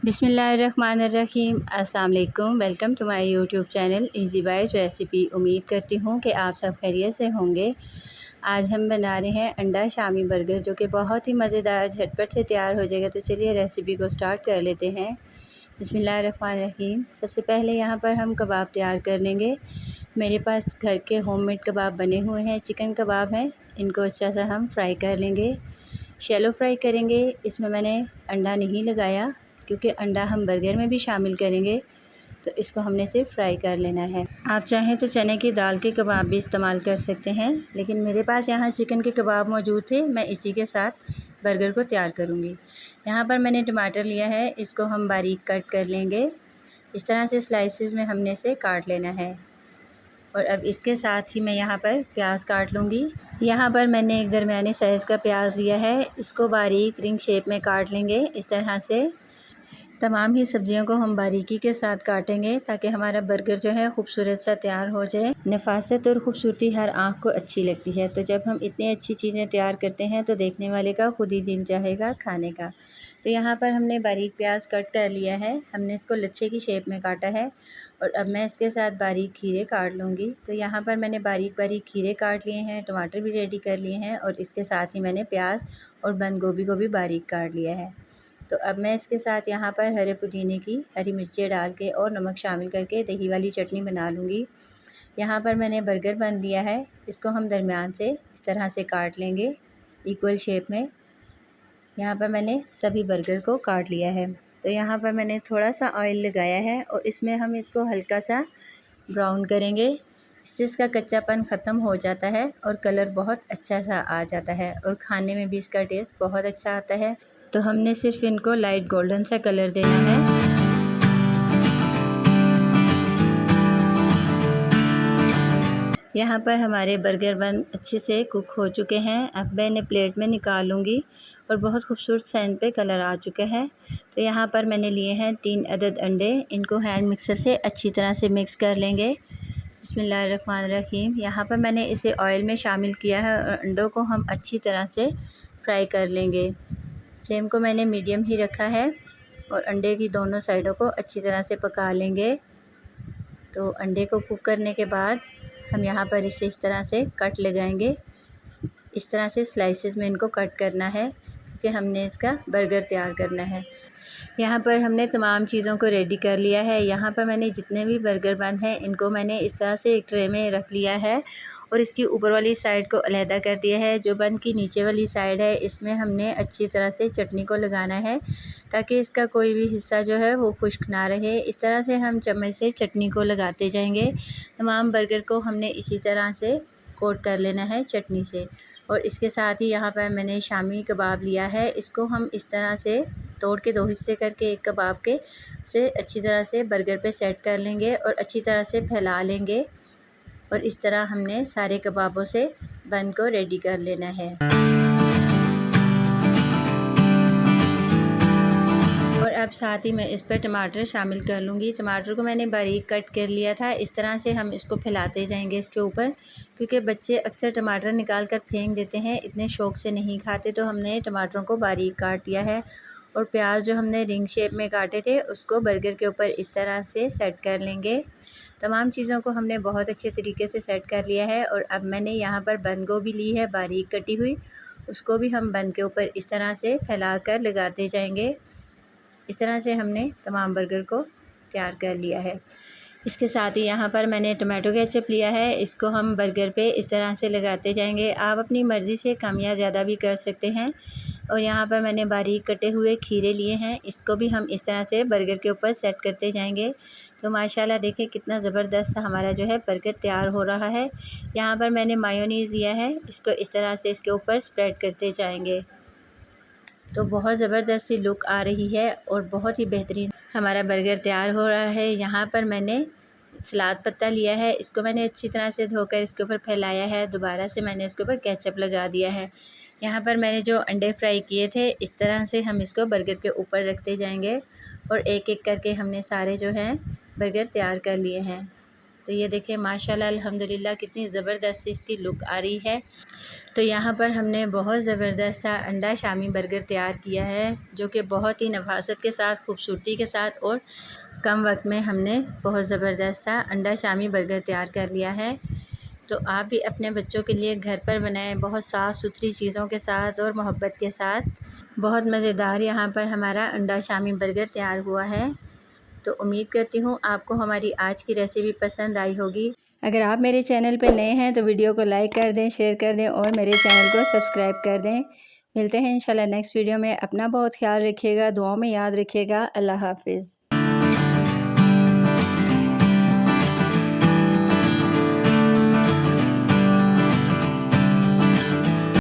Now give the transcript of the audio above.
बिस्मिल्लाहिर्रहमानिर्रहीम। अस्सलाम वालेकुम। Welcome to my YouTube channel easy bite recipe. उम्मीद करती हूँ कि आप सब खैरियत से होंगे। आज हम बना रहे हैं अंडा शामी बर्गर, जो कि बहुत ही मज़ेदार झटपट से तैयार हो जाएगा। तो चलिए रेसिपी को स्टार्ट कर लेते हैं। बिस्मिल्लाहिर्रहमानिर्रहीम। सबसे पहले यहाँ पर हम कबाब तैयार कर लेंगे। मेरे पास घर के होममेड कबाब बने हुए हैं, चिकन कबाब हैं। इनको अच्छा सा हम फ्राई कर लेंगे, शैलो फ्राई करेंगे। इसमें मैंने अंडा नहीं लगाया क्योंकि अंडा हम बर्गर में भी शामिल करेंगे, तो इसको हमने सिर्फ फ्राई कर लेना है। आप चाहें तो चने की दाल के कबाब भी इस्तेमाल कर सकते हैं, लेकिन मेरे पास यहाँ चिकन के कबाब मौजूद थे, मैं इसी के साथ बर्गर को तैयार करूँगी। यहाँ पर मैंने टमाटर लिया है, इसको हम बारीक कट कर लेंगे। इस तरह से स्लाइसेस में हमने इसे काट लेना है। और अब इसके साथ ही मैं यहाँ पर प्याज काट लूँगी। यहाँ पर मैंने एक दरमियाने साइज़ का प्याज लिया है, इसको बारीक रिंग शेप में काट लेंगे। इस तरह से तमाम ही सब्जियों को हम बारीकी के साथ काटेंगे ताकि हमारा बर्गर जो है खूबसूरत सा तैयार हो जाए। नफासत और ख़ूबसूरती हर आँख को अच्छी लगती है, तो जब हम इतनी अच्छी चीज़ें तैयार करते हैं तो देखने वाले का खुद ही दिल चाहेगा खाने का। तो यहाँ पर हमने बारीक प्याज कट कर लिया है, हमने इसको लच्छे की शेप में काटा है। और अब मैं इसके साथ बारीक खीरे काट लूँगी। तो यहाँ पर मैंने बारीक बारीक खीरे काट लिए हैं, टमाटर भी रेडी कर लिए हैं, और इसके साथ ही मैंने प्याज और बंद गोभी को भी बारीक काट लिया है। तो अब मैं इसके साथ यहाँ पर हरे पुदीने की हरी मिर्चें डाल के और नमक शामिल करके दही वाली चटनी बना लूँगी। यहाँ पर मैंने बर्गर बन लिया है, इसको हम दरमियान से इस तरह से काट लेंगे इक्वल शेप में। यहाँ पर मैंने सभी बर्गर को काट लिया है। तो यहाँ पर मैंने थोड़ा सा ऑयल लगाया है और इसमें हम इसको हल्का सा ब्राउन करेंगे। इससे इसका कच्चापन ख़त्म हो जाता है और कलर बहुत अच्छा सा आ जाता है, और खाने में भी इसका टेस्ट बहुत अच्छा आता है। तो हमने सिर्फ इनको लाइट गोल्डन सा कलर देना है। यहाँ पर हमारे बर्गर बन अच्छे से कुक हो चुके हैं। अब मैं इन्हें प्लेट में निकालूंगी और बहुत खूबसूरत सा इन पे कलर आ चुका है। तो यहाँ पर मैंने लिए हैं 3 अदद अंडे, इनको हैंड मिक्सर से अच्छी तरह से मिक्स कर लेंगे। बिस्मिल्लाहिर्रहमानिर्रहीम। यहाँ पर मैंने इसे ऑयल में शामिल किया है और अंडों को हम अच्छी तरह से फ्राई कर लेंगे। फ्लेम को मैंने मीडियम ही रखा है और अंडे की दोनों साइडों को अच्छी तरह से पका लेंगे। तो अंडे को कुक करने के बाद हम यहाँ पर इसे इस तरह से कट लगाएंगे। इस तरह से स्लाइसेस में इनको कट करना है क्योंकि हमने इसका बर्गर तैयार करना है। यहाँ पर हमने तमाम चीज़ों को रेडी कर लिया है। यहाँ पर मैंने जितने भी बर्गर बन हैं इनको मैंने इस तरह से एक ट्रे में रख लिया है और इसकी ऊपर वाली साइड को अलहदा कर दिया है। जो बन की नीचे वाली साइड है इसमें हमने अच्छी तरह से चटनी को लगाना है ताकि इसका कोई भी हिस्सा जो है वो खुश्क ना रहे। इस तरह से हम चम्मच से चटनी को लगाते जाएंगे। तमाम बर्गर को हमने इसी तरह से कोट कर लेना है चटनी से। और इसके साथ ही यहाँ पर मैंने शामी कबाब लिया है, इसको हम इस तरह से तोड़ के 2 हिस्से करके एक कबाब के से अच्छी तरह से बर्गर पे सेट कर लेंगे और अच्छी तरह से फैला लेंगे। और इस तरह हमने सारे कबाबों से बन को रेडी कर लेना है। और अब साथ ही मैं इस पर टमाटर शामिल कर लूँगी। टमाटर को मैंने बारीक कट कर लिया था। इस तरह से हम इसको फैलाते जाएंगे इसके ऊपर, क्योंकि बच्चे अक्सर टमाटर निकाल कर फेंक देते हैं, इतने शौक़ से नहीं खाते। तो हमने टमाटरों को बारीक काट लिया है और प्याज जो हमने रिंग शेप में काटे थे उसको बर्गर के ऊपर इस तरह से सेट कर लेंगे। तमाम चीज़ों को हमने बहुत अच्छे तरीके से सेट कर लिया है। और अब मैंने यहाँ पर बंद गोभी ली है बारीक कटी हुई, उसको भी हम बंद के ऊपर इस तरह से फैला कर लगाते जाएंगे। इस तरह से हमने तमाम बर्गर को तैयार कर लिया है। इसके साथ ही यहाँ पर मैंने टमाटो केचप लिया है, इसको हम बर्गर पे इस तरह से लगाते जाएंगे। आप अपनी मर्ज़ी से कम या ज़्यादा भी कर सकते हैं। और यहाँ पर मैंने बारीक कटे हुए खीरे लिए हैं, इसको भी हम इस तरह से बर्गर के ऊपर सेट करते जाएंगे। तो माशाल्लाह देखें कितना ज़बरदस्त हमारा जो है बर्गर तैयार हो रहा है। यहाँ पर मैंने मायोनीज़ लिया है, इसको इस तरह से इसके ऊपर स्प्रेड करते जाएंगे। तो बहुत ज़बरदस्त सी लुक आ रही है और बहुत ही बेहतरीन हमारा बर्गर तैयार हो रहा है। यहाँ पर मैंने सलाद पत्ता लिया है, इसको मैंने अच्छी तरह से धोकर इसके ऊपर फैलाया है। दोबारा से मैंने इसके ऊपर केचप लगा दिया है। यहाँ पर मैंने जो अंडे फ्राई किए थे इस तरह से हम इसको बर्गर के ऊपर रखते जाएंगे और एक एक करके हमने सारे जो हैं बर्गर तैयार कर लिए हैं। तो ये देखें माशाल्लाह अल्हम्दुलिल्लाह कितनी ज़बरदस्त इसकी लुक आ रही है। तो यहाँ पर हमने बहुत ज़बरदस्त सा अंडा शामी बर्गर तैयार किया है, जो कि बहुत ही नफासत के साथ, खूबसूरती के साथ और कम वक्त में हमने बहुत ज़बरदस्त सा अंडा शामी बर्गर तैयार कर लिया है। तो आप भी अपने बच्चों के लिए घर पर बनाएं, बहुत साफ़ सुथरी चीज़ों के साथ और मोहब्बत के साथ। बहुत मज़ेदार यहाँ पर हमारा अंडा शामी बर्गर तैयार हुआ है। तो उम्मीद करती हूँ आपको हमारी आज की रेसिपी पसंद आई होगी। अगर आप मेरे चैनल पर नए हैं तो वीडियो को लाइक कर दें, शेयर कर दें और मेरे चैनल को सब्सक्राइब कर दें। मिलते हैं इंशाल्लाह नेक्स्ट वीडियो में। अपना बहुत ख्याल रखिएगा, दुआओं में याद रखिएगा। अल्लाह हाफ़िज़।